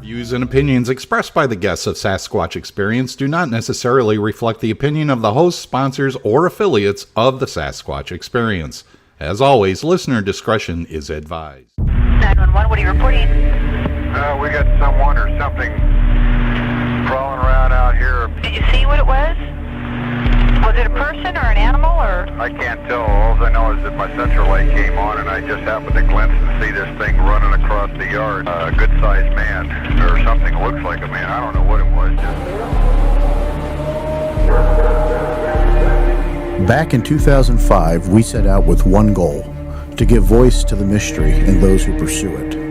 Views and opinions expressed by the guests of Sasquatch Experience do not necessarily reflect the opinion of the hosts, sponsors, or affiliates of the Sasquatch Experience. As always, listener discretion is advised. 911, what are you reporting? We got someone or something crawling around out here. Did you see what it was? Was it a person or an animal or? I can't tell. All I know is that my central light came on and I just happened to glimpse and see this thing running across the yard. A good-sized man, or something looks like a man. I don't know what it was. Back in 2005, we set out with one goal: to give voice to the mystery and those who pursue it.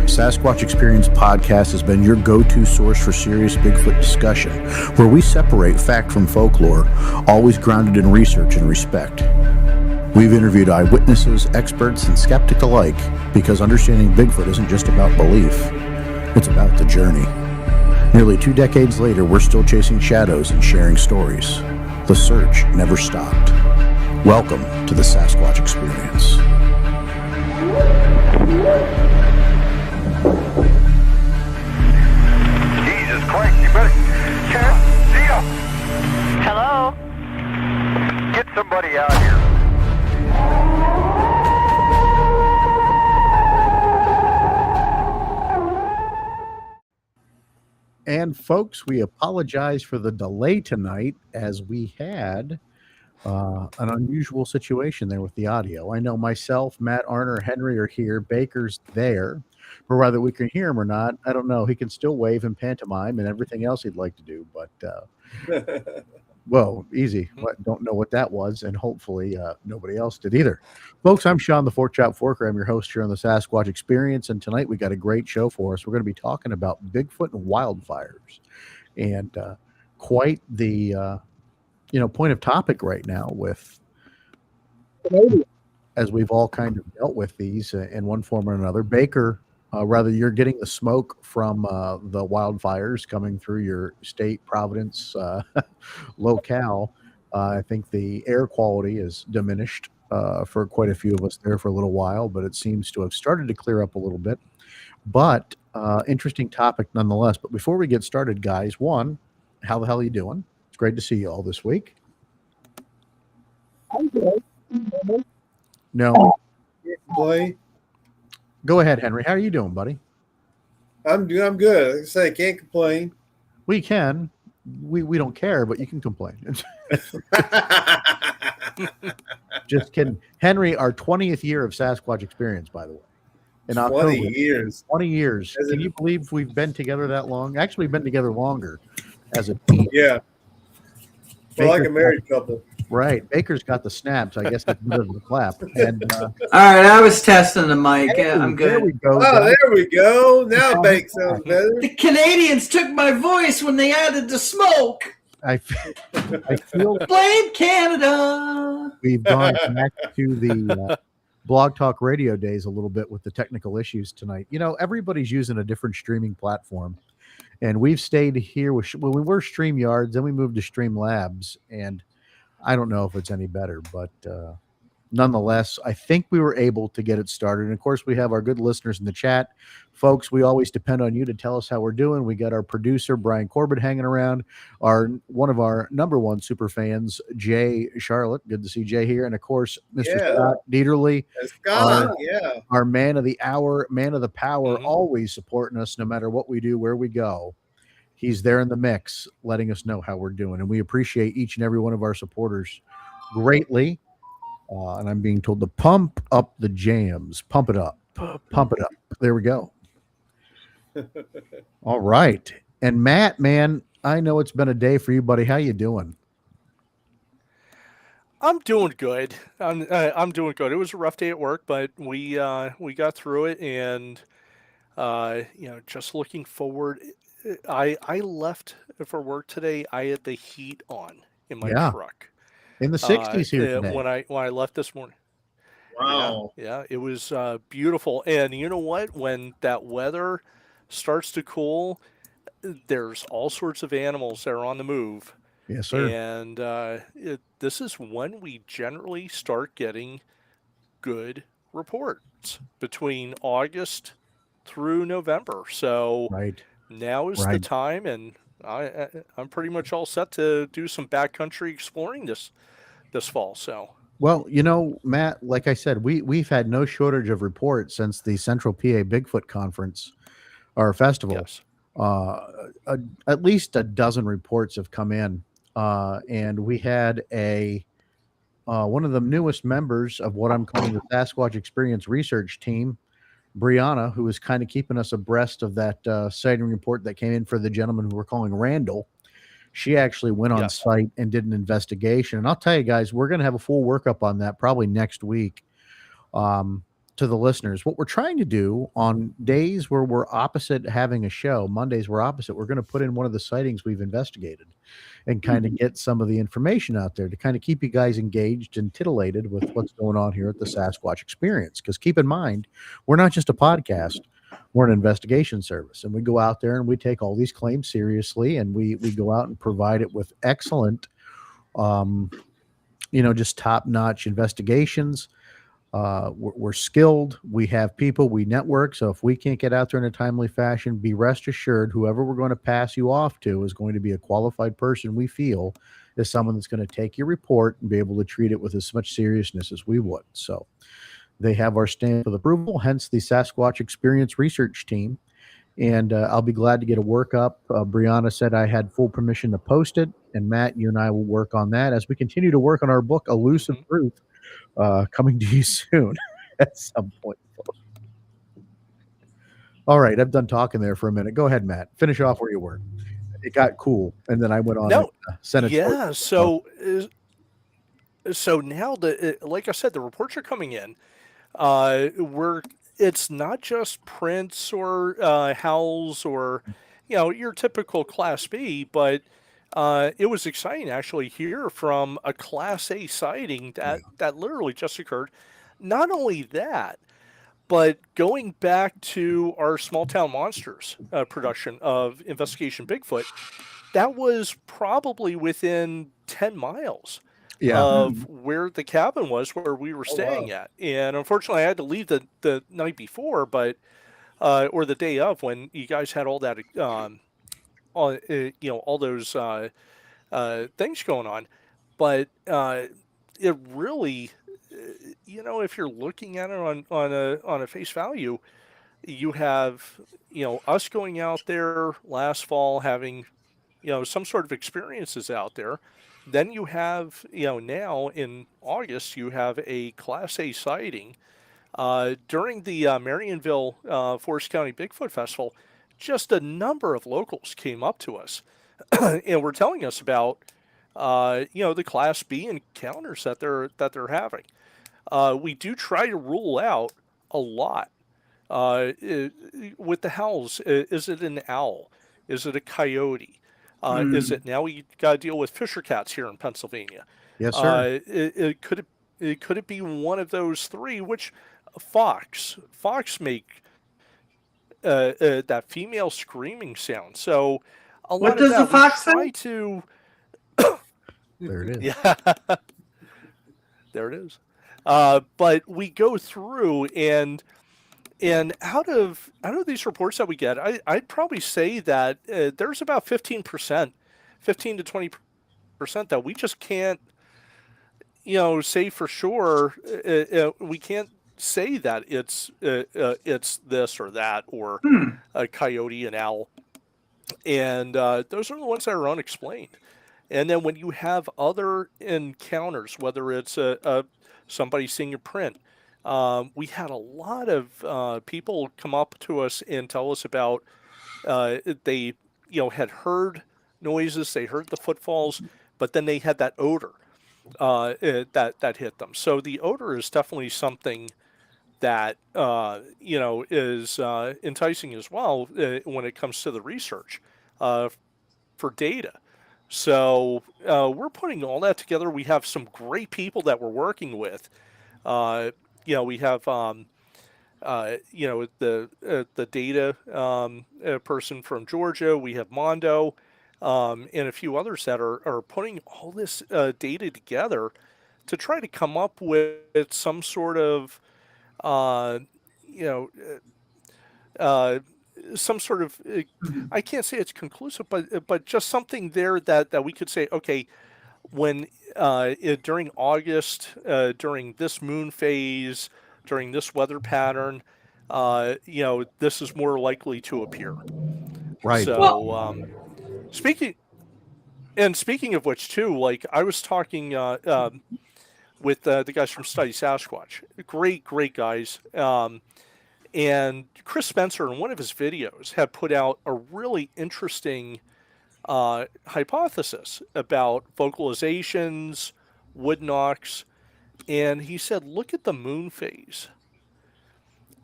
Sasquatch Experience podcast has been your go-to source for serious Bigfoot discussion, where we separate fact from folklore, always grounded in research and respect. We've interviewed eyewitnesses, experts, and skeptics alike, because understanding Bigfoot isn't just about belief, it's about the journey. Nearly 2 decades later, we're still chasing shadows and sharing stories. The search never stopped. Welcome to the Sasquatch Experience. Jesus Christ, you better... Zia! Hello? Get somebody out here. And folks, we apologize for the delay tonight, as we had an unusual situation there with the audio. I know myself, Matt, Arner, Henry are here. Baker's there. But whether we can hear him or not, I don't know. He can still wave and pantomime and everything else he'd like to do. But, whoa, easy. Don't know what that was. And hopefully nobody else did either. Folks, I'm Sean the Fork Chop Forker. I'm your host here on the Sasquatch Experience. And tonight we got a great show for us. We're going to be talking about Bigfoot and wildfires. And quite the, point of topic right now with, as we've all kind of dealt with these in one form or another. Baker, rather you're getting the smoke from the wildfires coming through your state, Providence, locale. I think the air quality is diminished for quite a few of us there for a little while, but it seems to have started to clear up a little bit. But interesting topic nonetheless. But before we get started, guys, one, how the hell are you doing? It's great to see you all this week. I'm good. No. Boy, Go ahead, Henry. How are you doing, buddy? I'm good. Like I say, can't complain. We can. We don't care, but you can complain. Just kidding. Henry, our 20th year of Sasquatch Experience, by the way. In 20 October. years. 20 years. Can you believe we've been together that long? Actually, we've been together longer as a team. Yeah. We're like a married couple. Right. Baker's got the snaps. I guess that's a bit of a clap. And, all right, I was testing the mic. hey, I'm good. There we go. Oh, there we go. Now Bake sounds better. The Canadians took my voice when they added the smoke. I feel Blame Canada. we've gone back to the Blog Talk Radio days a little bit with the technical issues tonight. Everybody's using a different streaming platform. And we've stayed here we were StreamYards, then we moved to Streamlabs, and I don't know if it's any better, but nonetheless, I think we were able to get it started. And of course, we have our good listeners in the chat. Folks, we always depend on you to tell us how we're doing. We got our producer, Brian Corbett, hanging around. One of our number one super fans, Jay Charlotte. Good to see Jay here. And of course, Mr. Scott Dieterle, Scott, our man of the hour, man of the power, always supporting us no matter what we do, where we go. He's there in the mix, letting us know how we're doing. And we appreciate each and every one of our supporters greatly. And I'm being told to pump up the jams. Pump it up. Pump it up. There we go. All right. And Matt, man, I know it's been a day for you, buddy. How you doing? I'm doing good. I'm doing good. It was a rough day at work, but we got through it, and just looking forward. I left for work today. I had the heat on in my truck. In the 60s here today. When I left this morning. Wow. Yeah, it was beautiful. And you know what? When that weather starts to cool, there's all sorts of animals that are on the move. Yes, sir. And this is when we generally start getting good reports between August through November. So Right. now is the time, and I'm pretty much all set to do some backcountry exploring this fall. So Well, Matt, like I said, we've had no shortage of reports since the Central PA Bigfoot Conference or festival. yes, At least a dozen reports have come in, and we had a one of the newest members of what I'm calling the Sasquatch Experience research team, Brianna, who was kind of keeping us abreast of that sighting report that came in for the gentleman who we're calling Randall. She actually went on yes. site and did an investigation. And I'll tell you guys, we're going to have a full workup on that probably next week. To the listeners, what we're trying to do on days where we're opposite having a show, Mondays we're opposite, we're going to put in one of the sightings we've investigated and kind of get some of the information out there to kind of keep you guys engaged and titillated with what's going on here at the Sasquatch Experience. Because keep in mind, we're not just a podcast, we're an investigation service, and we go out there and we take all these claims seriously, and we go out and provide it with excellent, just top-notch investigations. We're skilled. We have people. We network. So if we can't get out there in a timely fashion, be rest assured, whoever we're going to pass you off to is going to be a qualified person we feel is someone that's going to take your report and be able to treat it with as much seriousness as we would. So they have our stamp of approval, hence the Sasquatch Experience research team. And I'll be glad to get a workup. Brianna said I had full permission to post it. And Matt, you and I will work on that as we continue to work on our book, Elusive Truth. Coming to you soon at some point. All right, I'm done talking there for a minute. Go ahead, Matt. Finish off where you were. It got cool, and then I went on. No, Senate. yeah. So now like I said, the reports are coming in. It's not just prints or howls or your typical Class B, but it was exciting actually hear from a Class A sighting that literally just occurred. Not only that, but going back to our Small Town Monsters production of Investigation Bigfoot, that was probably within 10 miles of where the cabin was where we were staying at. And unfortunately, I had to leave the night before, but or the day of when you guys had all that all those things going on. But it really, if you're looking at it on a face value, you have us going out there last fall having some sort of experiences out there. Then you have now in August you have a Class A sighting during the Marionville Forest County Bigfoot Festival. Just a number of locals came up to us and were telling us about the Class B encounters that they're having. We do try to rule out a lot with the howls. Is it an owl? Is it a coyote? Is it now we got to deal with fisher cats here in Pennsylvania? Yes, sir. Could it be one of those three? Which fox make that female screaming sound? So a lot What of does that the fox we try say? to. There it is. Yeah, there it is. But we go through and out of these reports that we get, I'd probably say that there's about 15%, 15 to 20% that we just can't, say for sure. We can't say that it's this or that or a coyote, an owl, and those are the ones that are unexplained. And then when you have other encounters, whether it's somebody seeing a print, we had a lot of people come up to us and tell us about they had heard noises, they heard the footfalls, but then they had that odor that hit them. So the odor is definitely something that is enticing as well when it comes to the research for data. So we're putting all that together. We have some great people that we're working with. We have the data person from Georgia. We have Mondo and a few others that are putting all this data together to try to come up with some sort of some sort of, I can't say it's conclusive, but just something there that we could say, okay, when during August, during this moon phase, during this weather pattern, this is more likely to appear. Right. So speaking of which too, like I was talking with the guys from Study Sasquatch, great guys. And Chris Spencer, in one of his videos, had put out a really interesting hypothesis about vocalizations, wood knocks, and he said, look at the moon phase.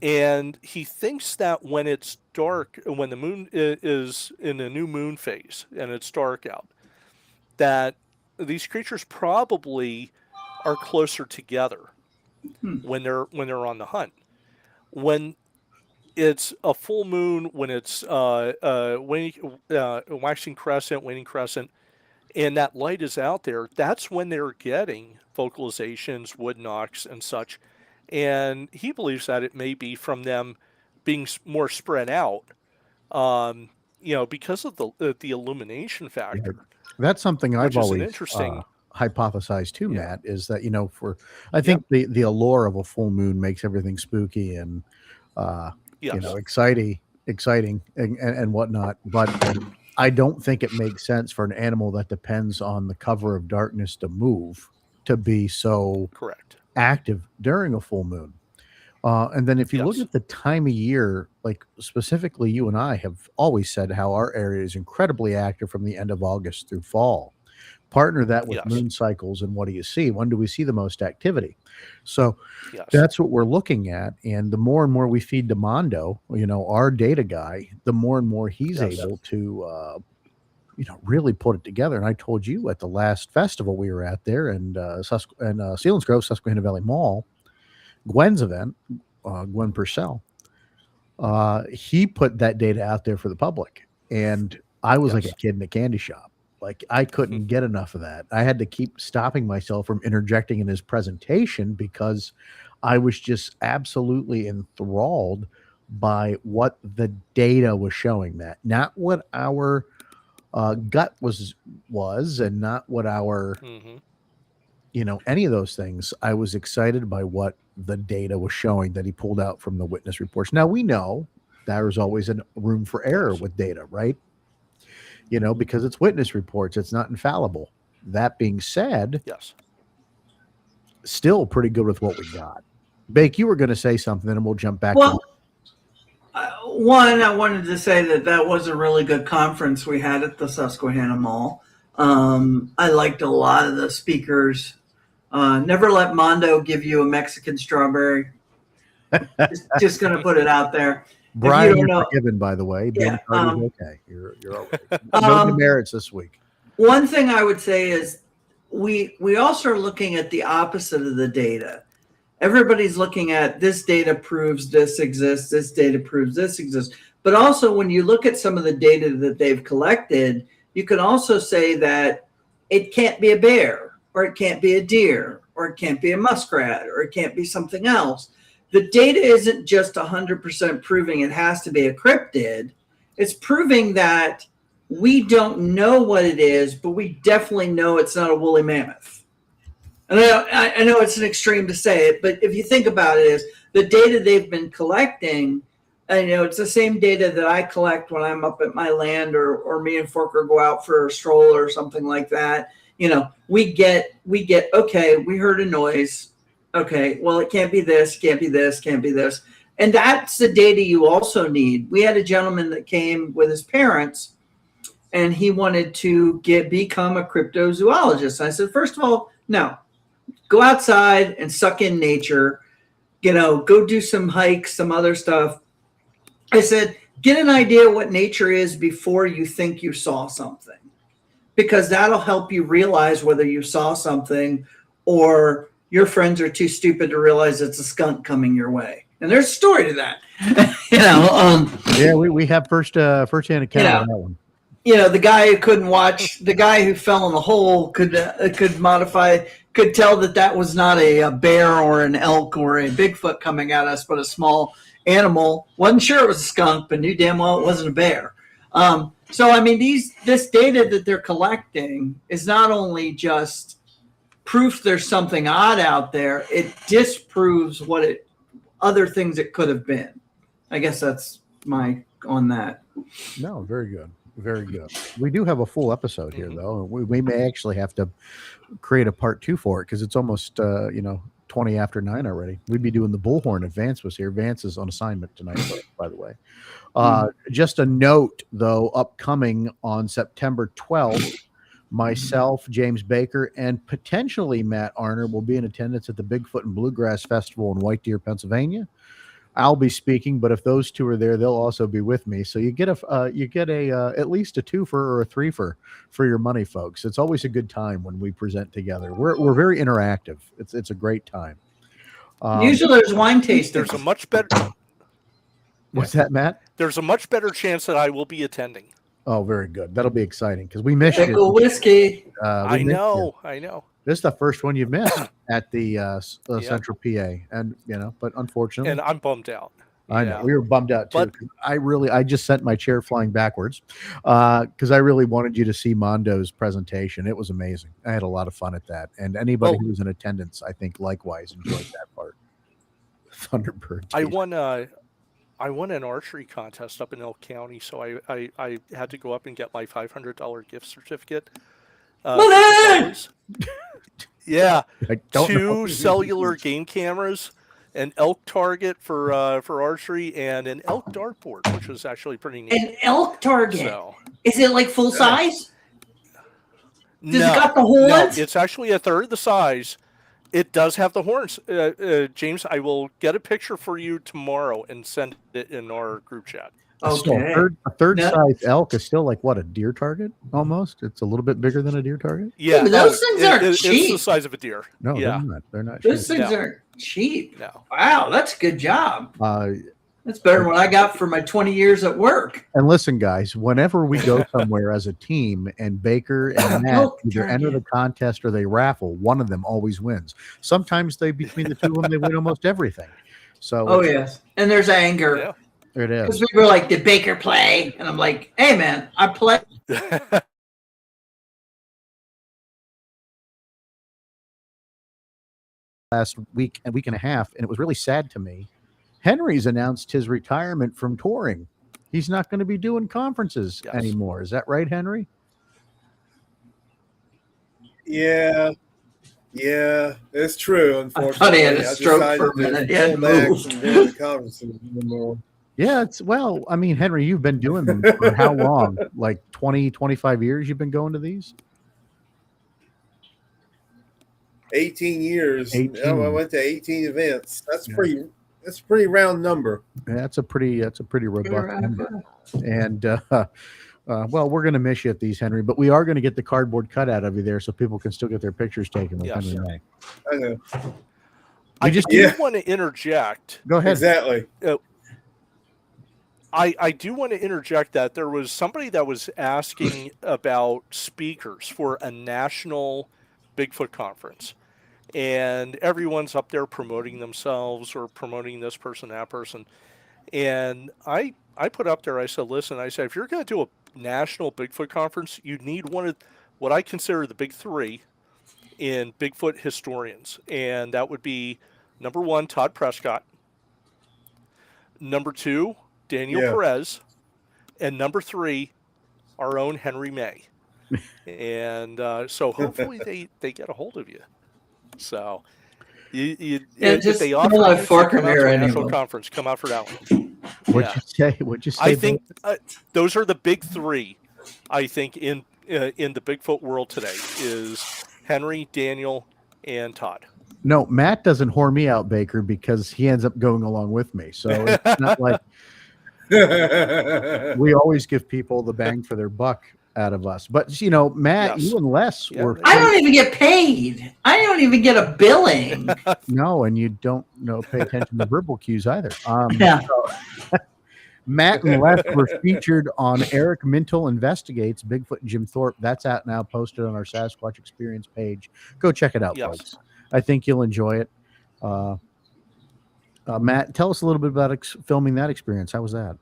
And he thinks that when it's dark, when the moon is in a new moon phase and it's dark out, that these creatures probably are closer together when they're on the hunt. When it's a full moon, when it's waxing crescent, waning crescent, and that light is out there, that's when they're getting vocalizations, wood knocks, and such. And he believes that it may be from them being more spread out, because of the illumination factor. That's something I've always interesting hypothesized too, Matt, is that, I think the allure of a full moon makes everything spooky and, exciting and whatnot. But I don't think it makes sense for an animal that depends on the cover of darkness to move to be so correct active during a full moon. And then if you look at the time of year, like specifically you and I have always said how our area is incredibly active from the end of August through fall. Partner that with moon cycles, and what do you see? When do we see the most activity? So that's what we're looking at. And the more and more we feed to Mondo, our data guy, the more and more he's able to, really put it together. And I told you at the last festival we were at there, and Sealands Grove, Susquehanna Valley Mall, Gwen's event, Gwen Purcell, he put that data out there for the public. And I was like a kid in a candy shop. Like I couldn't get enough of that. I had to keep stopping myself from interjecting in his presentation because I was just absolutely enthralled by what the data was showing, Matt. Not what our gut was, and not what our, any of those things. I was excited by what the data was showing that he pulled out from the witness reports. Now we know there is always a room for error with data, right? Because it's witness reports, it's not infallible. That being said, still pretty good with what we got. Bake, you were going to say something, and we'll jump back. Well, one, I wanted to say that was a really good conference we had at the Susquehanna Mall. I liked a lot of the speakers. Never let Mondo give you a Mexican strawberry. just going to put it out there. Brian, you're forgiven, by the way. Okay. You're all right. No demerits this week. One thing I would say is we also are looking at the opposite of the data. Everybody's looking at this data proves this exists, this data proves this exists. But also when you look at some of the data that they've collected, you can also say that it can't be a bear, or it can't be a deer, or it can't be a muskrat, or it can't be something else. The data isn't just 100% proving it has to be a cryptid. It's proving that we don't know what it is, but we definitely know it's not a woolly mammoth. And I know it's an extreme to say it, but if you think about it, is the data they've been collecting, it's the same data that I collect when I'm up at my land, or me and Forker go out for a stroll or something like that. We get, okay, we heard a noise. Okay, well, it can't be this, can't be this, can't be this. And that's the data you also need. We had a gentleman that came with his parents, and he wanted to become a cryptozoologist. I said, first of all, no. Go outside and suck in nature. Go do some hikes, some other stuff. I said, get an idea what nature is before you think you saw something, because that'll help you realize whether you saw something or your friends are too stupid to realize it's a skunk coming your way. And there's a story to that. We have first-hand account on that one. The guy who couldn't watch, the guy who fell in the hole could tell that was not a bear or an elk or a Bigfoot coming at us, but a small animal. Wasn't sure it was a skunk, but knew damn well it wasn't a bear. So I mean, this data that they're collecting is not only just proof there's something odd out there, it disproves other things it could have been. I guess that's my on that. No, very good. Very good. We do have a full episode here, though. We may actually have to create a part 2 for it because it's almost 20 after 9 already. We'd be doing the bullhorn if Vance was here. Vance is on assignment tonight, by the way. Just a note, though, upcoming on September 12th, myself, James Baker, and potentially Matt Arner will be in attendance at the Bigfoot and Bluegrass Festival in White Deer, Pennsylvania. I'll be speaking, but if those two are there, they'll also be with me. So you get at least a 2-fer or a 3-fer for your money, folks. It's always a good time when we present together. We're very interactive. It's a great time. Usually there's wine tasting. There's a much better. What's that, Matt? There's a much better chance that I will be attending. Oh, very good. That'll be exciting because we missed Pickle you. whiskey. I know. This is the first one you've missed at the Central PA, and but unfortunately, And I'm bummed out. I know we were bummed out too. But I just sent my chair flying backwards because I really wanted you to see Mondo's presentation. It was amazing. I had a lot of fun at that, and anybody who was in attendance, I think, likewise enjoyed that part. Thunderbird. I won an archery contest up in Elk County, so I had to go up and get my $500 gift certificate. Yeah, 2 cellular game cameras, an elk target for archery, and an elk dartboard, which was actually pretty neat. An elk target? So, is it like full size? Does no, it got the horns? No, it's actually a third the size. It does have the horns. James, I will get a picture for you tomorrow and send it in our group chat. Okay. A third size elk is still like what, a deer target almost? It's a little bit bigger than a deer target. Yeah, but those things aren't cheap. It's the size of a deer. No, yeah. they're not. Those things aren't cheap. No. Wow, that's a good job. That's better than what I got for my 20 years at work. And listen, guys, whenever we go somewhere as a team and Baker and Matt either enter the contest or they raffle, one of them always wins. Sometimes between the two of them, they win almost everything. So yes. And there's anger. Yeah. It is. Because we were like, did Baker play? And I'm like, hey, man, I play. Last week and a half, and it was really sad to me. Henry's announced his retirement from touring. He's not going to be doing conferences anymore. Is that right, Henry? Yeah, it's true. Unfortunately, I thought he had a stroke for a minute. He had the conferences anymore. Yeah, I mean, Henry, you've been doing them for how long? Like 20, 25 years you've been going to these? 18 years. 18. I went to 18 events. That's a pretty round number. That's a pretty robust number. And well, we're going to miss you at these, Henry, but we are going to get the cardboard cut out of you there so people can still get their pictures taken with Henry May. I know. I do want to interject. Go ahead. Exactly. I do want to interject that there was somebody that was asking about speakers for a national Bigfoot conference, and everyone's up there promoting themselves or promoting this person, that person. And I put up there, I said, listen, if you're going to do a national Bigfoot conference, you need one of what I consider the big 3 in Bigfoot historians. And that would be number 1, Todd Prescott. Number 2, Daniel Perez, and number 3, our own Henry May. And so hopefully they get a hold of you. So if they offer you to come out to a national conference, come out for that one. What'd you say? I think those are the big 3. I think in the Bigfoot world today is Henry, Daniel, and Todd. No, Matt doesn't whore me out, Baker, because he ends up going along with me. So it's not like we always give people the bang for their buck out of us. But, Matt, you and Les were... I don't even get paid. I don't even get a billing. No, and you don't pay attention to verbal cues either. Matt and Les were featured on Eric Mintle Investigates Bigfoot and Jim Thorpe. That's out now, posted on our Sasquatch Experience page. Go check it out, folks. I think you'll enjoy it. Matt, tell us a little bit about filming that experience. How was that?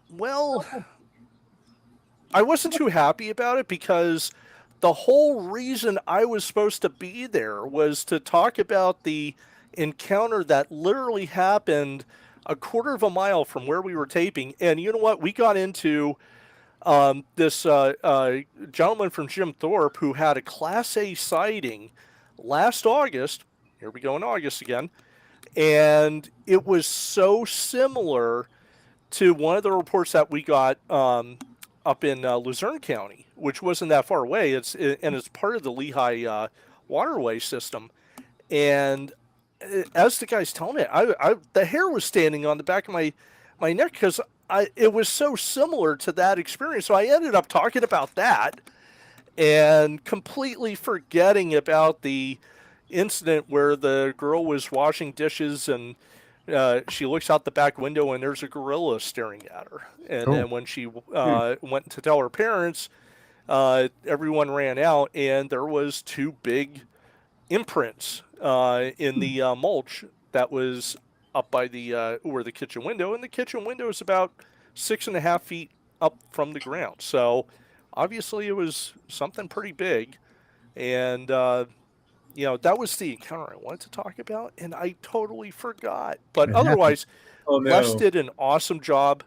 Well, I wasn't too happy about it because the whole reason I was supposed to be there was to talk about the encounter that literally happened a quarter of a mile from where we were taping. And you know what? We got into this gentleman from Jim Thorpe who had a Class A sighting last August. Here we go in August again. And it was so similar to one of the reports that we got up in Luzerne County, which wasn't that far away. It's part of the Lehigh waterway system. And as the guy's telling me, the hair was standing on the back of my neck because it was so similar to that experience. So I ended up talking about that and completely forgetting about the incident where the girl was washing dishes and she looks out the back window and there's a gorilla staring at her. And then when she went to tell her parents, everyone ran out and there was 2 big imprints in the mulch that was up by the where the kitchen window, and the kitchen window is about 6.5 feet up from the ground. So obviously it was something pretty big, and that was the encounter I wanted to talk about, and I totally forgot. But otherwise, Les did an awesome job.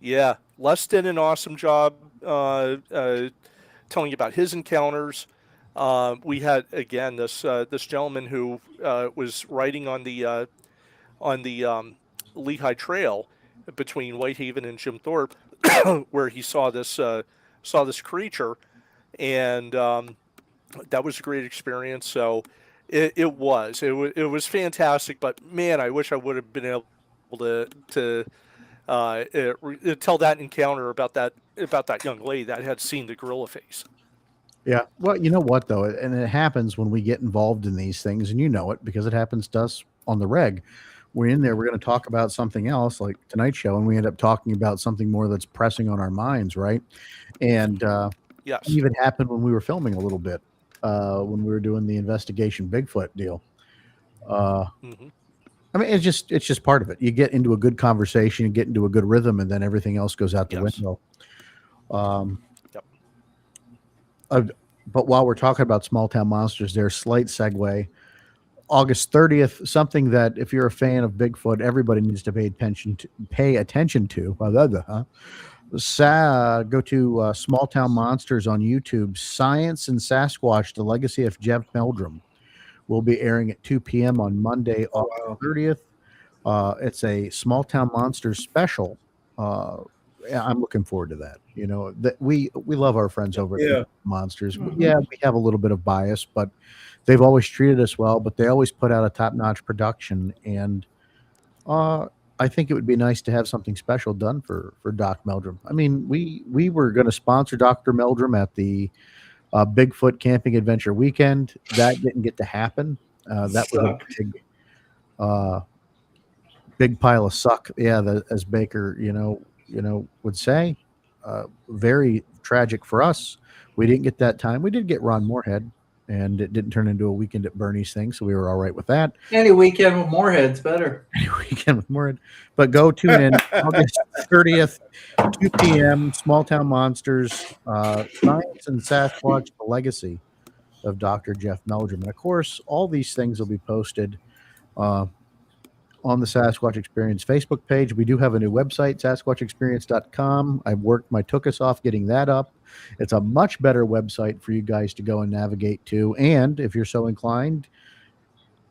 Yeah, Les did an awesome job telling you about his encounters. We had again this gentleman who was riding on the Lehigh Trail between Whitehaven and Jim Thorpe, where he saw this creature, and that was a great experience. So it was fantastic. But man, I wish I would have been able to tell that encounter about that young lady that had seen the gorilla face. Yeah. Well, you know what, though? And it happens when we get involved in these things, and you know it because it happens to us on the reg. We're in there, we're going to talk about something else like tonight's show, and we end up talking about something more that's pressing on our minds, right? And yes, it even happened when we were filming a little bit, when we were doing the investigation Bigfoot deal. I mean, it's just part of it. You get into a good conversation, you get into a good rhythm, and then everything else goes out the window. But while we're talking about small town monsters, there's slight segue. August 30th, something that if you're a fan of Bigfoot, everybody needs to pay attention to. Go to Small Town Monsters on YouTube. Science and Sasquatch: The Legacy of Jeff Meldrum will be airing at 2 p.m. on Monday, August 30th. It's a Small Town Monsters special. I'm looking forward to that. You know that we love our friends over at Monsters. Mm-hmm. Yeah, we have a little bit of bias, but they've always treated us well. But they always put out a top-notch production, and I think it would be nice to have something special done for Doc Meldrum. I mean, we were going to sponsor Dr. Meldrum at the Bigfoot Camping Adventure Weekend. That didn't get to happen. That was a big pile of suck. Yeah, as Baker, would say. Very tragic for us. We didn't get that time. We did get Ron Moorhead, and it didn't turn into a Weekend at Bernie's thing, so we were all right with that. Any weekend with Moorhead's better. Any weekend with Moorhead. But go tune in August 30th, 2 p.m., Small Town Monsters, Science and Sasquatch: The Legacy of Dr. Jeff Meldrum. And, of course, all these things will be posted on the Sasquatch Experience Facebook page. We do have a new website, sasquatchexperience.com. I've worked my tuchus off getting that up. It's a much better website for you guys to go and navigate to. And if you're so inclined,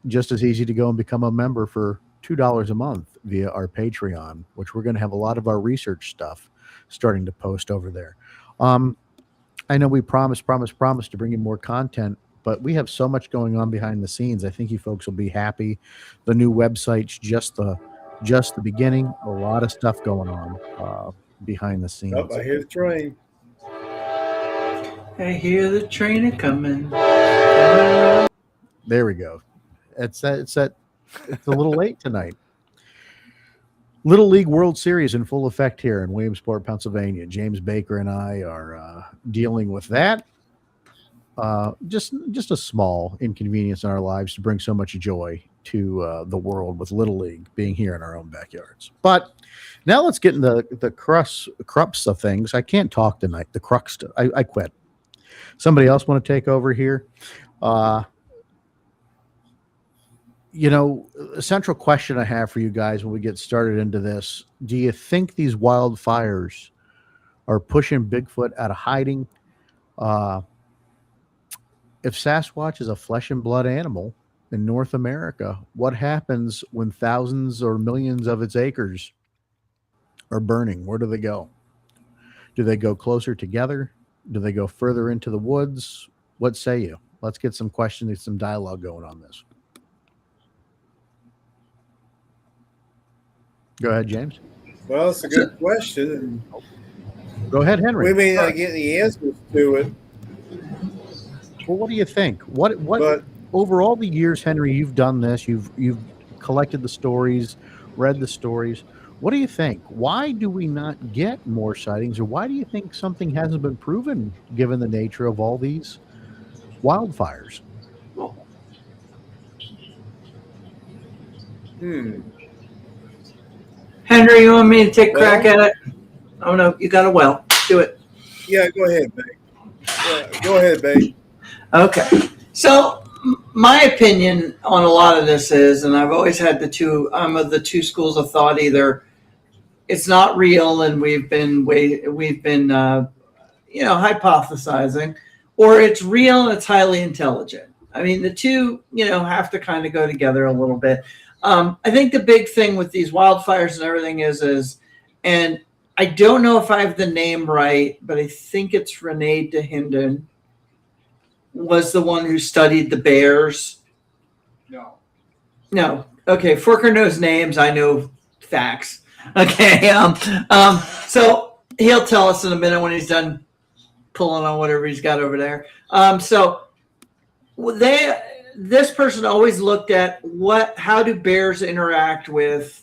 just as easy to go and become a member for $2 a month via our Patreon, which we're going to have a lot of our research stuff starting to post over there. I know we promised to bring you more content, but we have so much going on behind the scenes. I think you folks will be happy. The new website's just the beginning. A lot of stuff going on behind the scenes. Oh, I hear the train. I hear the train coming. There we go. It's a little late tonight. Little League World Series in full effect here in Williamsport, Pennsylvania. James Baker and I are dealing with that. Just a small inconvenience in our lives to bring so much joy to the world with Little League being here in our own backyards. But now let's get into the crux of things. I can't talk tonight. The crux. I quit. Somebody else want to take over here? A central question I have for you guys when we get started into this: do you think these wildfires are pushing Bigfoot out of hiding? If Sasquatch is a flesh and blood animal in North America, what happens when thousands or millions of its acres are burning? Where do they go? Do they go closer together? Do they go further into the woods? What say you? Let's get some questions and some dialogue going on this. Go ahead, James. Well, it's a good question. Go ahead, Henry. We may not get any answers to it. Well, what do you think? What over all the years, Henry, you've done this, you've collected the stories, read the stories. What do you think? Why do we not get more sightings, or why do you think something hasn't been proven given the nature of all these wildfires? Henry, you want me to take a crack at it? Oh no, you got a well. Do it. Yeah, go ahead, babe. Yeah, go ahead, babe. Okay. So my opinion on a lot of this is, and I've always had I'm of the two schools of thought. Either it's not real and we've been hypothesizing, or it's real and it's highly intelligent. I mean, the two, have to kind of go together a little bit. I think the big thing with these wildfires and everything is, and I don't know if I have the name right, but I think it's Renee DeHinden was the one who studied the bears. No. Okay. Forker knows names. I know facts. Okay. So he'll tell us in a minute when he's done pulling on whatever he's got over there. This person always looked at how do bears interact with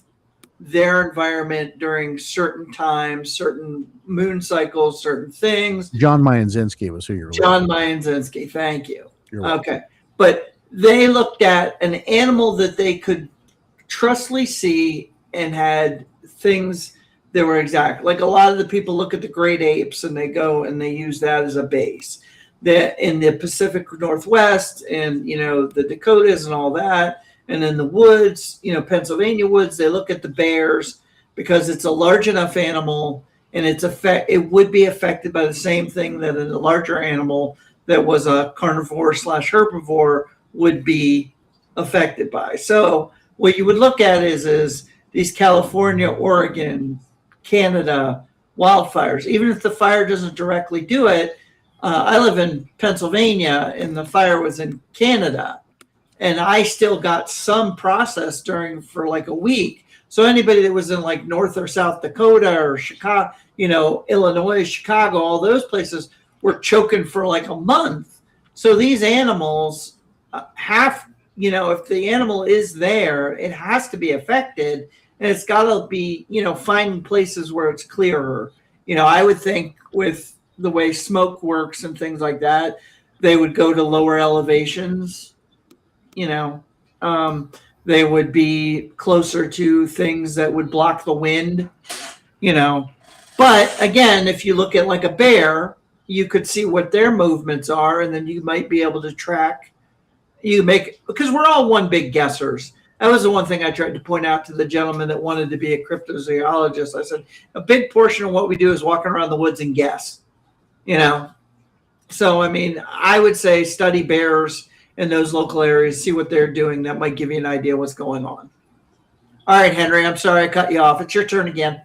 their environment during certain times, certain moon cycles, certain things. John Mayenzinski was who you were. John Mayenzinski, thank you. Okay. But they looked at an animal that they could trustly see and had things that were exact. Like a lot of the people look at the great apes and they go and they use that as a base. In the Pacific Northwest and, the Dakotas and all that, and in the woods, Pennsylvania woods, they look at the bears because it's a large enough animal and it would be affected by the same thing that a larger animal that was a carnivore / herbivore would be affected by. So what you would look at is these California, Oregon, Canada wildfires. Even if the fire doesn't directly do it, I live in Pennsylvania and the fire was in Canada. And I still got some process for like a week. So anybody that was in like North or South Dakota or Chicago, Illinois, Chicago, all those places were choking for like a month. So these animals if the animal is there, it has to be affected. And it's got to be, finding places where it's clearer. I would think with the way smoke works and things like that, they would go to lower elevations. They would be closer to things that would block the wind, But again, if you look at like a bear, you could see what their movements are, and then you might be able to track. Because we're all one big guessers. That was the one thing I tried to point out to the gentleman that wanted to be a cryptozoologist. I said, a big portion of what we do is walking around the woods and guess, So, I would say study bears in those local areas, see what they're doing. That might give you an idea what's going on. All right, Henry, I'm sorry I cut you off. It's your turn again.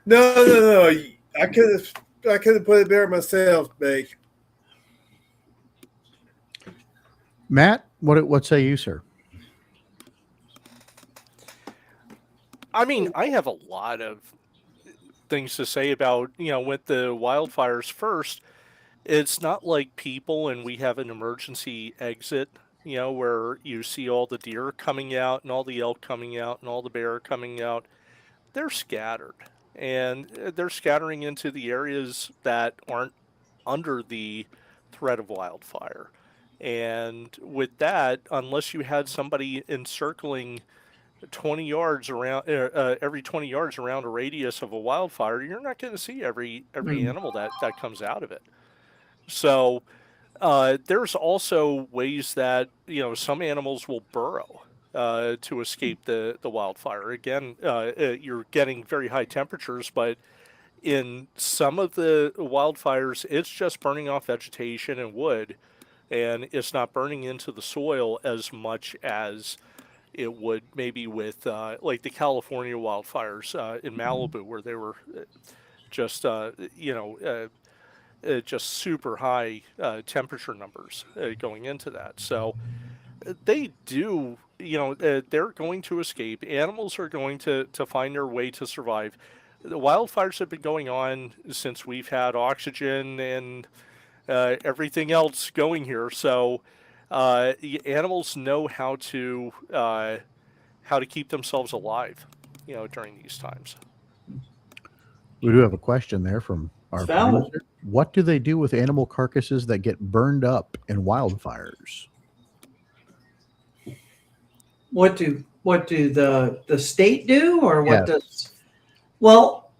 No. I could have put it there myself, babe. Matt, what say you, sir? I have a lot of things to say about, with the wildfires first. It's not like people and we have an emergency exit, where you see all the deer coming out and all the elk coming out and all the bear coming out. They're scattered, and they're scattering into the areas that aren't under the threat of wildfire. And with that, unless you had somebody encircling 20 yards around every 20 yards around a radius of a wildfire, you're not going to see every animal that comes out of it. So there's also ways that some animals will burrow to escape the wildfire. Again, you're getting very high temperatures, but in some of the wildfires, it's just burning off vegetation and wood, and it's not burning into the soil as much as it would maybe with like the California wildfires in Malibu, where they were just just super high temperature numbers going into that. So they do, they're going to escape. Animals are going to find their way to survive. The wildfires have been going on since we've had oxygen and everything else going here. So animals know how to keep themselves alive, during these times. We do have a question there from our Valid. producer. What do they do with animal carcasses that get burned up in wildfires? What do the state do, or what Yes. does? Well,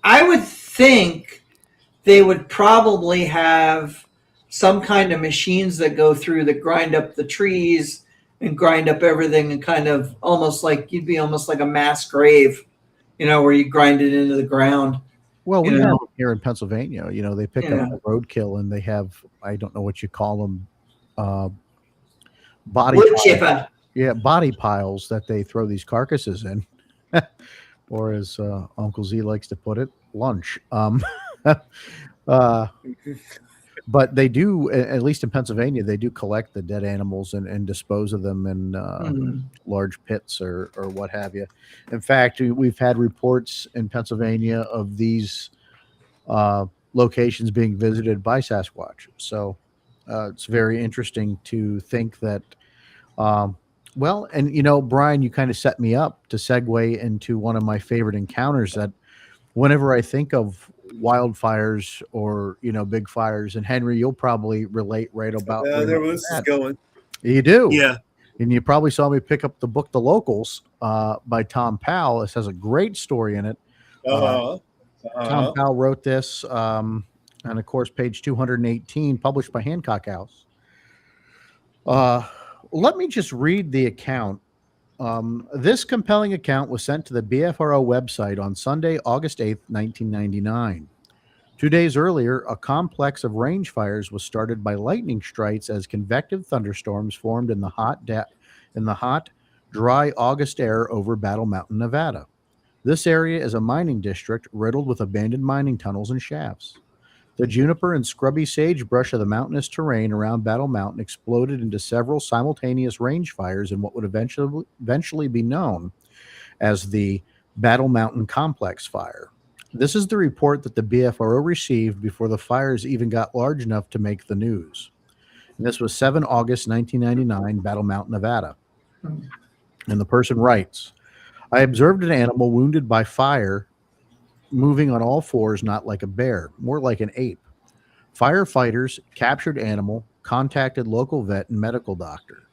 I would think they would probably have some kind of machines that go through that grind up the trees and grind up everything, and kind of almost like a mass grave, where you grind it into the ground. Well, we You have know. it here in Pennsylvania. They pick Yeah. up the roadkill and they have, I don't know what you call them, body Wood piles. chipper. Yeah, body piles that they throw these carcasses in, or as Uncle Z likes to put it, lunch. But they do, at least in Pennsylvania, they do collect the dead animals and dispose of them in large pits or what have you. In fact, we've had reports in Pennsylvania of these locations being visited by Sasquatch. So it's very interesting to think that, Brian, you kind of set me up to segue into one of my favorite encounters that whenever I think of wildfires or, big fires, and Henry, you'll probably relate right about There was this is going. You do. Yeah. And you probably saw me pick up the book, The Locals, by Tom Powell. This has a great story in it. Tom Powell wrote this, and of course, page 218, published by Hancock House. Let me just read the account. This compelling account was sent to the BFRO website on Sunday, August 8th, 1999. 2 days earlier, a complex of range fires was started by lightning strikes as convective thunderstorms formed in the hot, dry August air over Battle Mountain, Nevada. This area is a mining district riddled with abandoned mining tunnels and shafts. The juniper and scrubby sagebrush of the mountainous terrain around Battle Mountain exploded into several simultaneous range fires in what would eventually be known as the Battle Mountain Complex Fire. This is the report that the BFRO received before the fires even got large enough to make the news. And this was 7 August 1999, Battle Mountain, Nevada. And the person writes, I observed an animal wounded by fire moving on all fours, not like a bear, more like an ape. Firefighters captured animal, contacted local vet and medical doctor.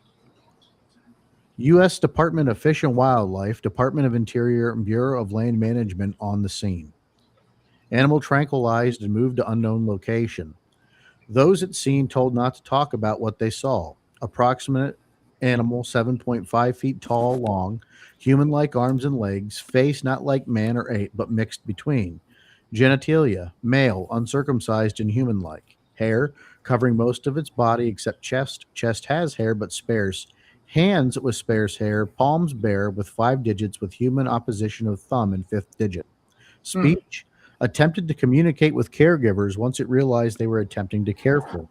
U.S. Department of Fish and Wildlife, Department of Interior, and Bureau of Land Management on the scene. Animal tranquilized and moved to unknown location. Those at scene told not to talk about what they saw. Approximate animal, 7.5 feet tall, long, human-like arms and legs, face not like man or ape, but mixed between. Genitalia, male, uncircumcised and human-like. Hair, covering most of its body except chest. Chest has hair, but sparse. Hands with sparse hair, palms bare, with 5 digits with human opposition of thumb and 5th digit. Speech, attempted to communicate with caregivers once it realized they were attempting to care for.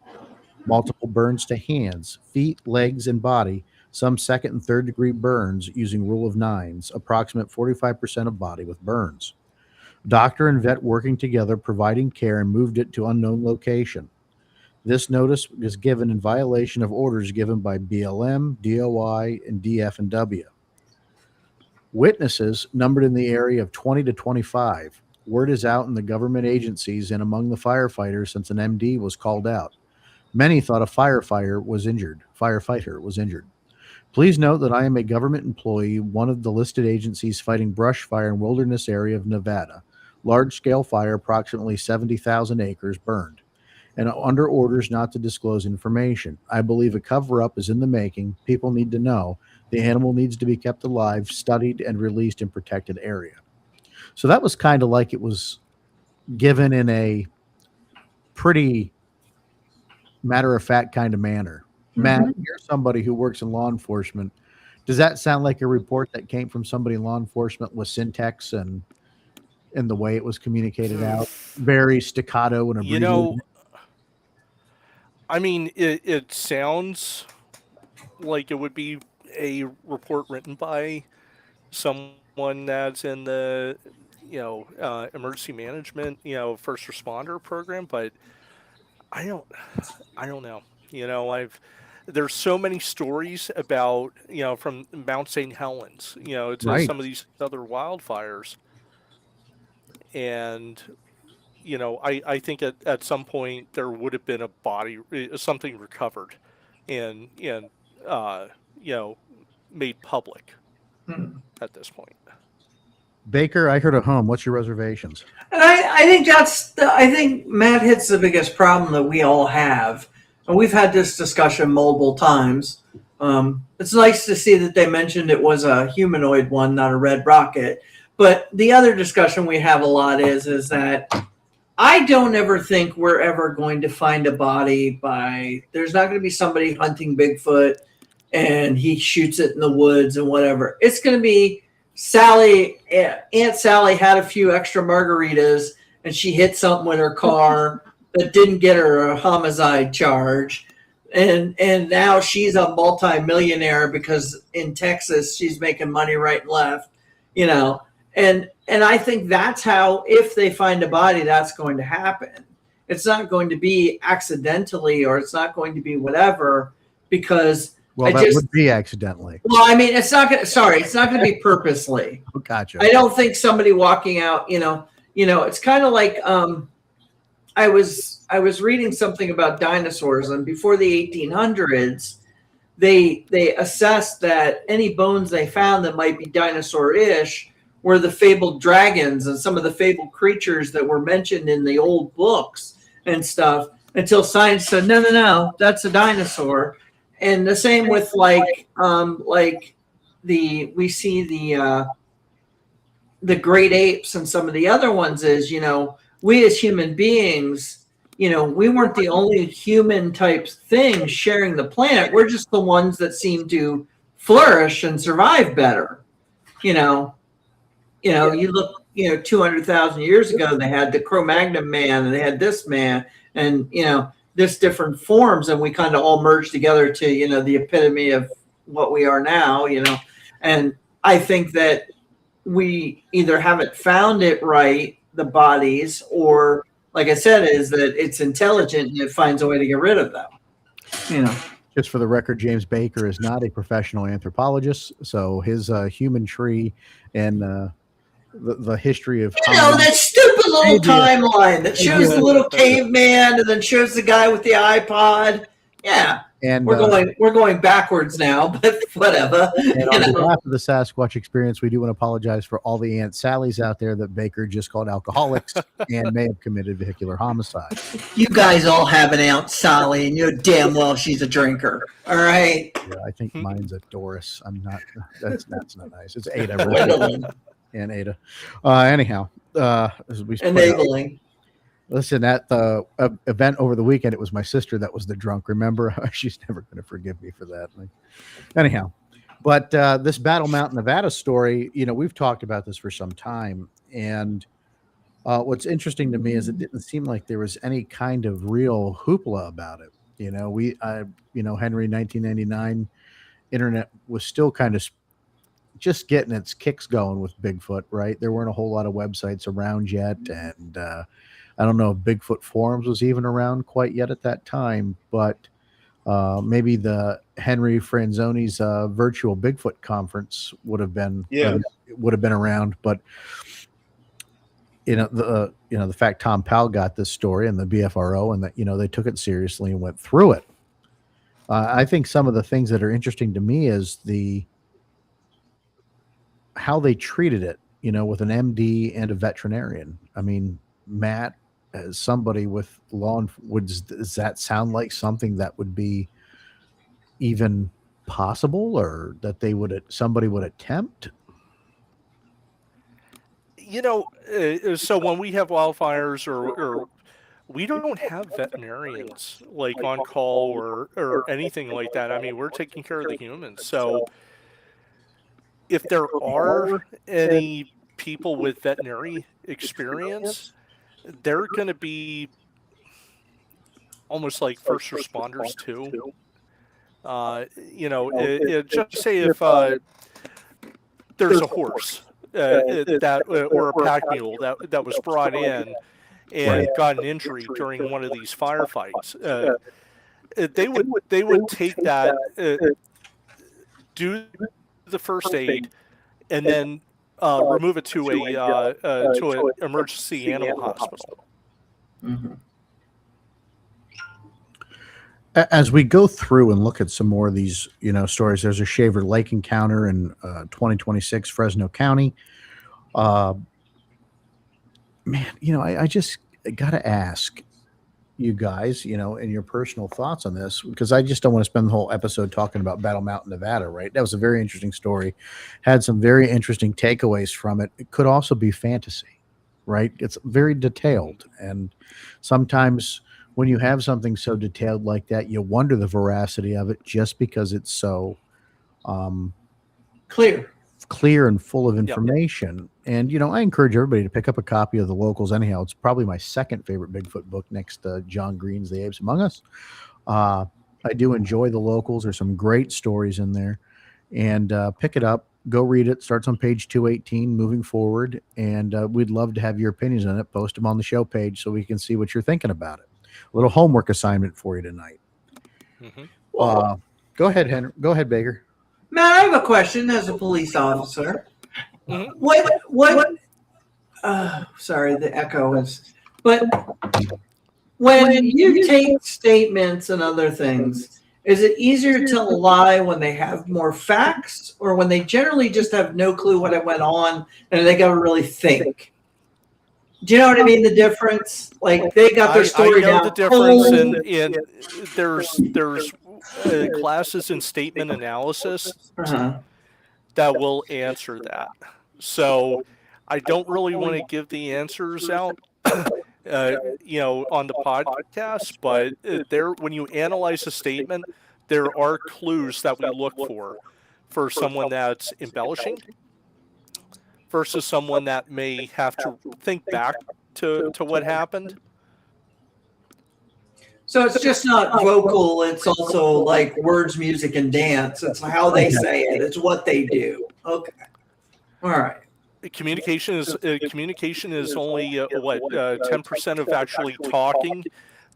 Multiple burns to hands, feet, legs, and body, some 2nd and 3rd degree burns using rule of 9s, approximate 45% of body with burns. Doctor and vet working together, providing care, and moved it to unknown location. This notice was given in violation of orders given by BLM, DOI, and DF&W. Witnesses numbered in the area of 20 to 25. Word is out in the government agencies and among the firefighters since an MD was called out. Many thought a firefighter was injured. Please note that I am a government employee, one of the listed agencies fighting brush fire in wilderness area of Nevada. Large-scale fire, approximately 70,000 acres burned, and under orders not to disclose information. I believe a cover-up is in the making. People need to know. The animal needs to be kept alive, studied, and released in protected area. So that was kind of like it was given in a pretty matter-of-fact kind of manner. Matt, you're somebody who works in law enforcement. Does that sound like a report that came from somebody in law enforcement with syntax and the way it was communicated out? Very staccato and abbreviated. I mean, it sounds like it would be a report written by someone that's in the, emergency management, first responder program, but I don't know. There's so many stories about, from Mount St. Helens, to Right. some of these other wildfires. And, I think at some point there would have been a body, something recovered and made public at this point. Baker, I heard at home. What's your reservations? And I think I think Matt hits the biggest problem that we all have. And we've had this discussion multiple times. It's nice to see that they mentioned it was a humanoid one, not a red rocket. But the other discussion we have a lot is that I don't ever think we're ever going to find a body there's not going to be somebody hunting Bigfoot and he shoots it in the woods and whatever. It's going to be Aunt Sally had a few extra margaritas and she hit something with her car that didn't get her a homicide charge. And now she's a multi-millionaire because in Texas she's making money right and left, and I think that's how, if they find a body, that's going to happen. It's not going to be accidentally, or it's not going to be whatever, because Well, that would be accidentally. Well, I mean, it's not going to be purposely. Oh, gotcha. I don't think somebody walking out, it's kind of like, I was reading something about dinosaurs, and before the 1800s, they assessed that any bones they found that might be dinosaur-ish were the fabled dragons and some of the fabled creatures that were mentioned in the old books and stuff, until science said, no, that's a dinosaur. And the same with we see the great apes and some of the other ones is, we as human beings, we weren't the only human type thing sharing the planet. We're just the ones that seem to flourish and survive better. You look, 200,000 years ago, they had the Cro-Magnon man and they had this man and, this different forms, and we kind of all merged together to, the epitome of what we are now, and I think that we either haven't found it right, the bodies, or like I said, is that it's intelligent and it finds a way to get rid of them. Just for the record, James Baker is not a professional anthropologist, so his human tree and the history of that stupid little timeline that shows the little caveman and then shows the guy with the iPod. Yeah. And we're going backwards now, but whatever. And on behalf of the Sasquatch Experience, we do want to apologize for all the Aunt Sallys out there that Baker just called alcoholics and may have committed vehicular homicide. You guys all have an Aunt Sally, and you know damn well she's a drinker. All right. Yeah, I think mine's a Doris. I'm not. That's not nice. It's Ada. And Ada. Anyhow, as we enabling. Listen, at the event over the weekend, it was my sister that was the drunk. Remember? She's never going to forgive me for that. Anyhow, but this Battle Mountain, Nevada story, we've talked about this for some time. And what's interesting to me is it didn't seem like there was any kind of real hoopla about it. Henry, 1999, internet was still kind of just getting its kicks going with Bigfoot, right? There weren't a whole lot of websites around yet. And I don't know if Bigfoot Forums was even around quite yet at that time, but maybe the Henry Franzoni's virtual Bigfoot conference would have been around. But the fact Tom Powell got this story and the BFRO, and that they took it seriously and went through it. I think some of the things that are interesting to me is how they treated it, with an MD and a veterinarian. I mean, Matt, as somebody with does that sound like something that would be even possible, or that somebody would attempt? So when we have wildfires or we don't have veterinarians like on call or anything like that. I mean, we're taking care of the humans. So if there are any people with veterinary experience, they're going to be almost like first responders too. Just say if there's a horse or a pack mule that was brought in and got an injury during one of these firefights, they would take that, do the first aid, and then remove it to an emergency animal hospital. Mm-hmm. As we go through and look at some more of these, stories, there's a Shaver Lake encounter in 2026, Fresno County. Man, I just got to ask you guys, and your personal thoughts on this, because I just don't want to spend the whole episode talking about Battle Mountain, Nevada, right? That was a very interesting story, had some very interesting takeaways from it. It could also be fantasy, right? It's very detailed. And sometimes when you have something so detailed like that, you wonder the veracity of it just because it's so clear and full of information. Yep. And, I encourage everybody to pick up a copy of The Locals anyhow. It's probably my second favorite Bigfoot book next to John Green's The Apes Among Us. I do enjoy The Locals. There's some great stories in there. And pick it up. Go read it. Starts on page 218 moving forward. And we'd love to have your opinions on it. Post them on the show page so we can see what you're thinking about it. A little homework assignment for you tonight. Mm-hmm. Go ahead, Henry. Go ahead, Baker. Matt, I have a question as a police officer. Mm-hmm. Sorry, the echo is. But when you take statements and other things, is it easier to lie when they have more facts, or when they generally just have no clue what went on and they got to really think? Do you know what I mean? The difference, like they got their story down. I know the difference, and there's classes in statement analysis that will answer that. So I don't really want to give the answers out, on the podcast. But when you analyze a statement, there are clues that we look for someone that's embellishing versus someone that may have to think back to what happened. So it's just not vocal. It's also like words, music, and dance. It's how they say it. It's what they do. Okay. All right. Communication is only 10% of actually talking.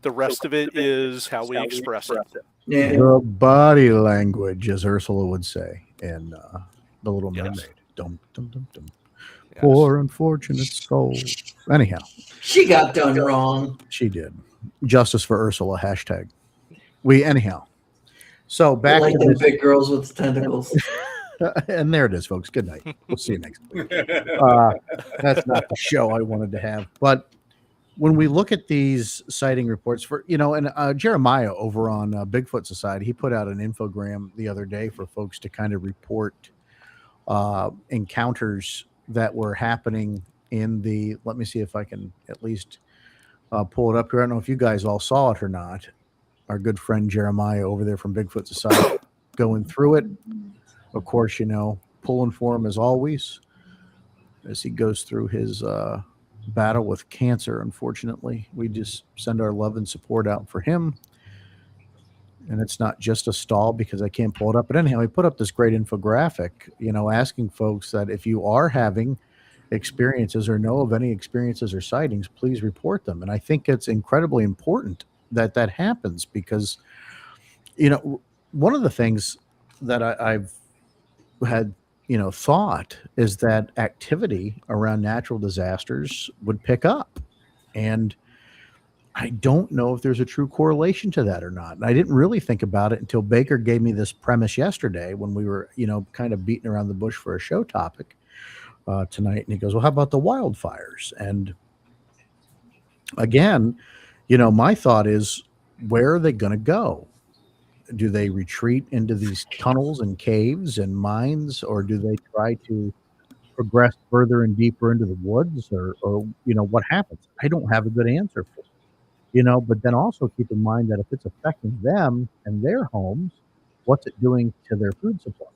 The rest of it is how we express it. Yeah. The body language, as Ursula would say in The Little Mermaid. Yes. Dum, dum, dum, dum. Yes. Poor unfortunate soul. Anyhow, She got done wrong. she did. Justice for Ursula, hashtag. Anyhow. So back Like to the this. big girls with tentacles. And there it is, folks. Good night. We'll see you next week. That's not the show I wanted to have. But when we look at these sighting reports and Jeremiah over on Bigfoot Society, he put out an infogram the other day for folks to kind of report encounters that were happening in let me see if I can at least pull it up here. I don't know if you guys all saw it or not. Our good friend Jeremiah over there from Bigfoot Society going through it. Of course, pulling for him as always as he goes through his battle with cancer. Unfortunately, we just send our love and support out for him. And it's not just a stall because I can't pull it up. But anyhow, he put up this great infographic, asking folks that if you are having experiences or know of any experiences or sightings, please report them. And I think it's incredibly important that that happens because, one of the things that I've had thought is that activity around natural disasters would pick up. And I don't know if there's a true correlation to that or not. And I didn't really think about it until Baker gave me this premise yesterday when we were, kind of beating around the bush for a show topic tonight. And he goes, well, how about the wildfires? And again, my thought is, where are they going to go? Do they retreat into these tunnels and caves and mines, or do they try to progress further and deeper into the woods, or what happens? I don't have a good answer for it. But then also keep in mind that if it's affecting them and their homes, what's it doing to their food supply?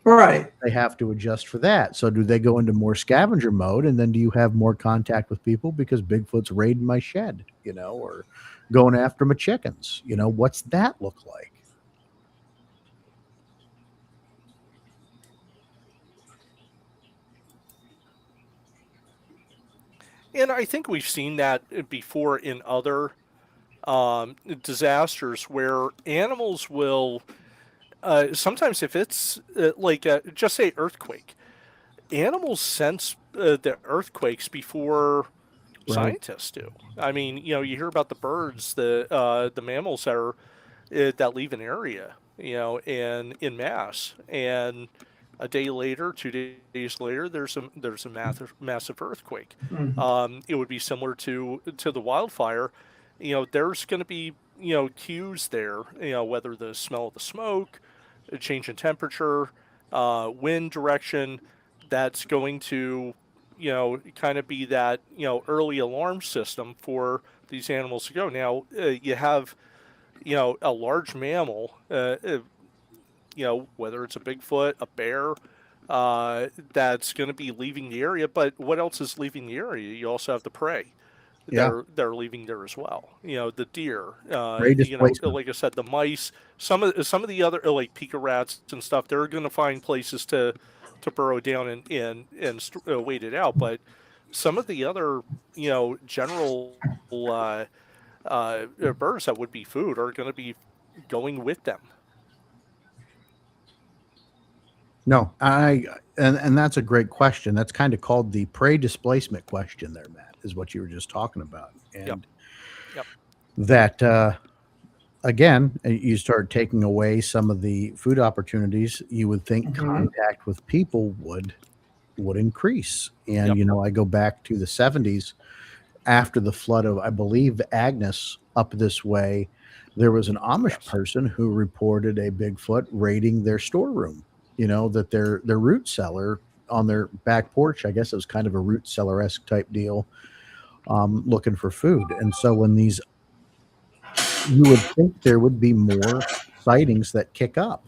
Right. They have to adjust for that. So do they go into more scavenger mode, and then do you have more contact with people because Bigfoot's raiding my shed, or going after my chickens? What's that look like? And I think we've seen that before in other disasters where animals will sometimes, if it's just say earthquake, animals sense the earthquakes before scientists do. I mean, you hear about the birds, the mammals that leave an area, and in mass, and a day later, 2 days later, there's a massive earthquake. It would be similar to the wildfire. There's going to be cues there. Whether the smell of the smoke, a change in temperature, wind direction, that's going to kind of be that early alarm system for these animals to go. Now you have a large mammal. Whether it's a Bigfoot, a bear, that's going to be leaving the area. But what else is leaving the area? You also have the prey. They're leaving there as well. The deer. Like I said, the mice. Some of the other like pika rats and stuff. They're going to find places to burrow down and wait it out. But some of the other general birds that would be food are going to be going with them. No, and that's a great question. That's kind of called the prey displacement question there, Matt, is what you were just talking about. And that, again, you start taking away some of the food opportunities, you would think contact with people would increase. And, I go back to the 70s after the flood of, I believe, Agnes up this way, there was an Amish person who reported a Bigfoot raiding their storeroom. That their root cellar on their back porch, I guess it was kind of a root cellar-esque type deal, looking for food. And so when you would think there would be more sightings that kick up.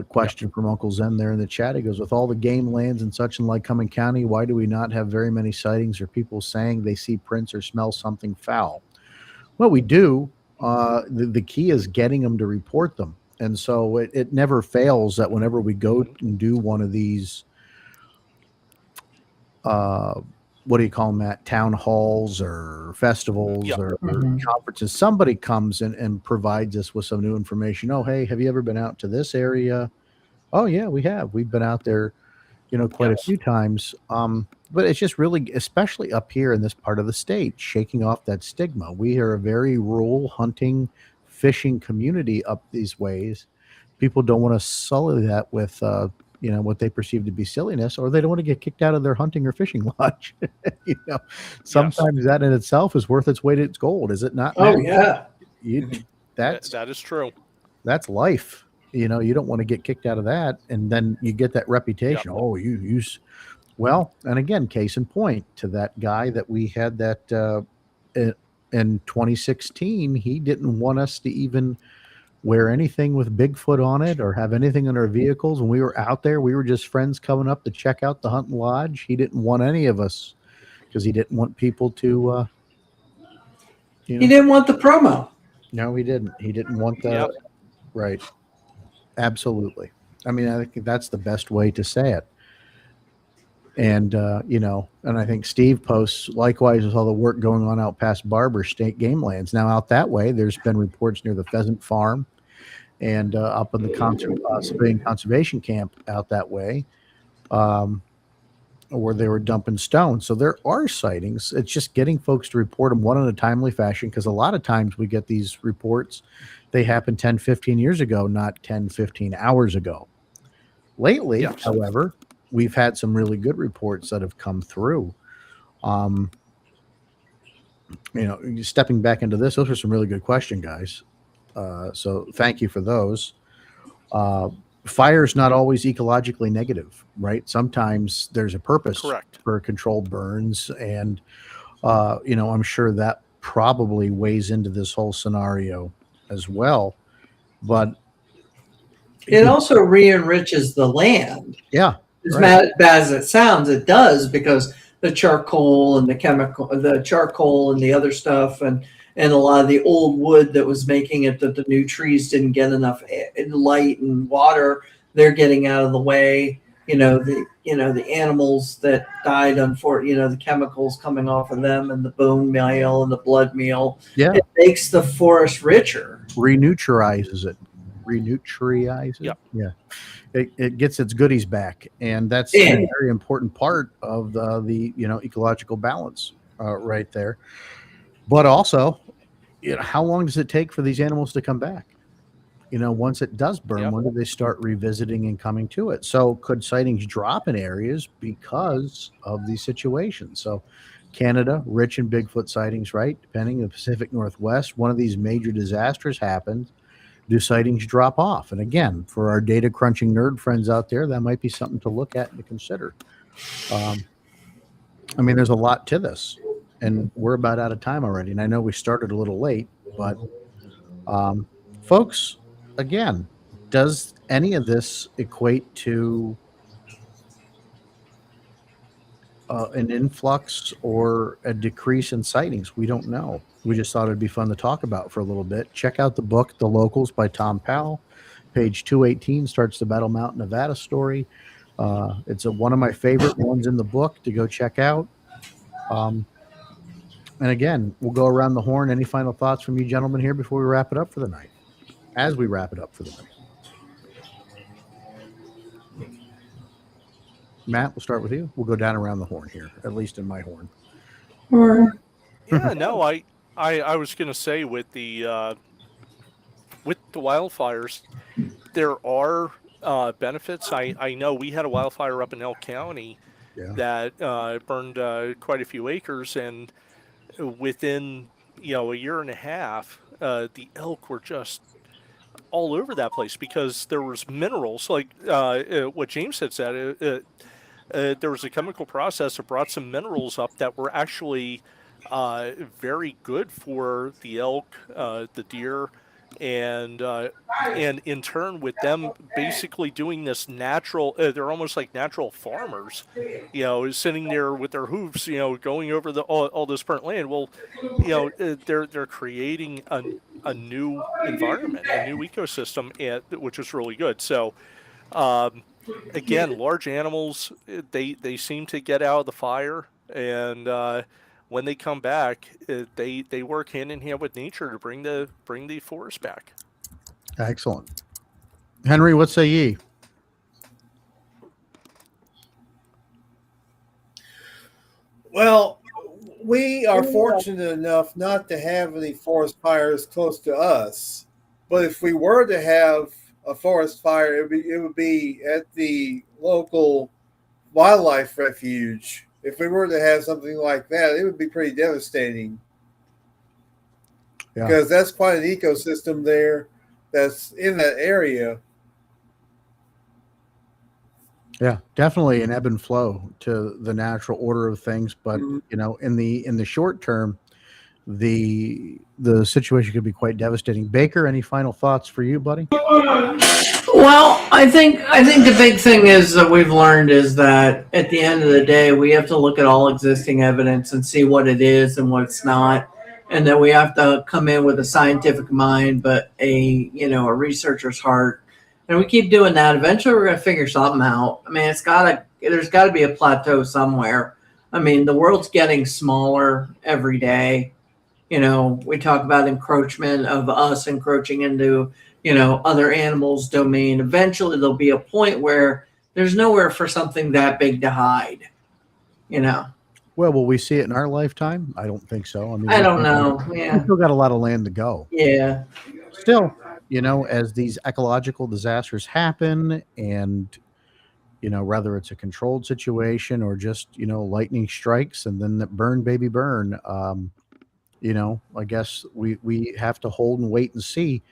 Question from Uncle Zen there in the chat. He goes, with all the game lands and such in Lycoming County, why do we not have very many sightings or people saying they see prints or smell something foul? Well, we do. The key is getting them to report them. And so it never fails that whenever we go and do one of these, what do you call them, Matt? Town halls or festivals or conferences, somebody comes in and provides us with some new information. Oh, hey, have you ever been out to this area? Oh, yeah, we have. We've been out there, quite a few times. But it's just really, especially up here in this part of the state, shaking off that stigma. We are a very rural hunting, fishing community up these ways. People don't want to sully that with what they perceive to be silliness, or they don't want to get kicked out of their hunting or fishing lodge. Sometimes that in itself is worth its weight in gold, is it not? Oh, yeah. That is true. That's life. You don't want to get kicked out of that, and then you get that reputation. Oh, you well, and again, case in point to that guy that we had that in 2016, he didn't want us to even wear anything with Bigfoot on it or have anything in our vehicles. When we were out there, we were just friends coming up to check out the hunting lodge. He didn't want any of us because he didn't want people to, He didn't want the promo. No, he didn't. He didn't want the, right. Absolutely. I mean, I think that's the best way to say it. And, and I think Steve posts likewise with all the work going on out past Barber State Game Lands. Now out that way, there's been reports near the pheasant farm and up in the civilian conservation camp out that way, where they were dumping stones. So there are sightings. It's just getting folks to report them, one, in a timely fashion, because a lot of times we get these reports, they happened 10, 15 years ago, not 10, 15 hours ago. Lately, Yes. however, we've had some really good reports that have come through. Stepping back into this, those are some really good questions, guys. So thank you for those. Fire is not always ecologically negative, right? Sometimes there's a purpose Correct. for controlled burns, and I'm sure that probably weighs into this whole scenario as well. But It also re-enriches the land. yeah, As right. bad as it sounds, it does, because the charcoal and the other stuff, and a lot of the old wood that was making it that the new trees didn't get enough light and water, they're getting out of the way. The animals that died, the chemicals coming off of them, and the bone meal and the blood meal. Yeah. It makes the forest richer. Renutrizes it. Yep. Yeah. It gets its goodies back, and that's a very important part of the ecological balance right there. But also, how long does it take for these animals to come back? Once it does burn, Yep. when do they start revisiting and coming to it? So could sightings drop in areas because of these situations? So Canada, rich in Bigfoot sightings, right? Depending on the Pacific Northwest, one of these major disasters happened. Do sightings drop off? And again, for our data crunching nerd friends out there, that might be something to look at and to consider. There's a lot to this, and we're about out of time already. And I know we started a little late, but folks, again, does any of this equate to an influx or a decrease in sightings? We don't know. We just thought it'd be fun to talk about for a little bit. Check out the book, The Locals by Tom Powell. Page 218 starts the Battle Mountain, Nevada story. It's one of my favorite ones in the book to go check out. And again, we'll go around the horn. Any final thoughts from you gentlemen here before we wrap it up for the night? As we wrap it up for the night. Matt, we'll start with you. We'll go down around the horn here, at least in my horn. Yeah, no, I was going to say with the wildfires, there are benefits. I know we had a wildfire up in Elk County that burned quite a few acres, and within a year and a half, the elk were just all over that place because there was minerals, like what James had said. There was a chemical process that brought some minerals up that were actually very good for the elk, the deer, and in turn, with them basically doing this natural, they're almost like natural farmers, sitting there with their hooves, going over all this burnt land. Well, they're creating a new environment, a new ecosystem, which is really good. So, again, large animals, they seem to get out of the fire, and when they come back, they work hand in hand with nature to bring the forest back. Excellent. Henry, what say ye? Well, we are fortunate enough not to have any forest fires close to us. But if we were to have a forest fire, it would be at the local wildlife refuge. If we were to have something like that, it would be pretty devastating. Yeah. Because that's quite an ecosystem there that's in that area. Yeah, definitely an ebb and flow to the natural order of things. But in the short term, the situation could be quite devastating. Baker, any final thoughts for you, buddy? Well, I think the big thing is that we've learned is that at the end of the day, we have to look at all existing evidence and see what it is and what it's not, and that we have to come in with a scientific mind, but a researcher's heart. And we keep doing that. Eventually, we're going to figure something out. I mean, there's got to be a plateau somewhere. I mean, the world's getting smaller every day. We talk about encroachment of us encroaching into other animals' domain. Eventually there'll be a point where there's nowhere for something that big to hide. Well, will we see it in our lifetime? I don't think so. I mean, I don't know. Yeah. we still got a lot of land to go. Yeah. Still, as these ecological disasters happen, and whether it's a controlled situation or just lightning strikes and then that burn baby burn, I guess we have to hold and wait and see.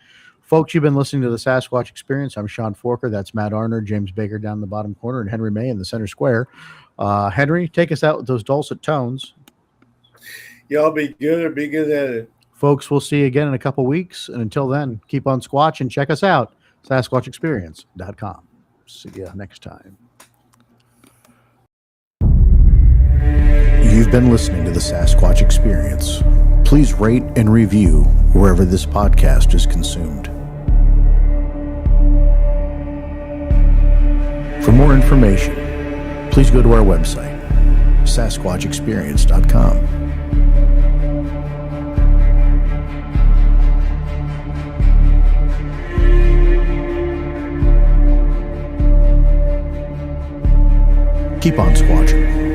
Folks, you've been listening to the Sasquatch Experience. I'm Sean Forker. That's Matt Arner, James Baker down in the bottom corner, and Henry May in the center square. Henry, take us out with those dulcet tones. Y'all be good or be good at it. Folks, we'll see you again in a couple weeks. And until then, keep on squatching. Check us out, SasquatchExperience.com. See you next time. You've been listening to the Sasquatch Experience. Please rate and review wherever this podcast is consumed. For more information, please go to our website, SasquatchExperience.com. Keep on squatching.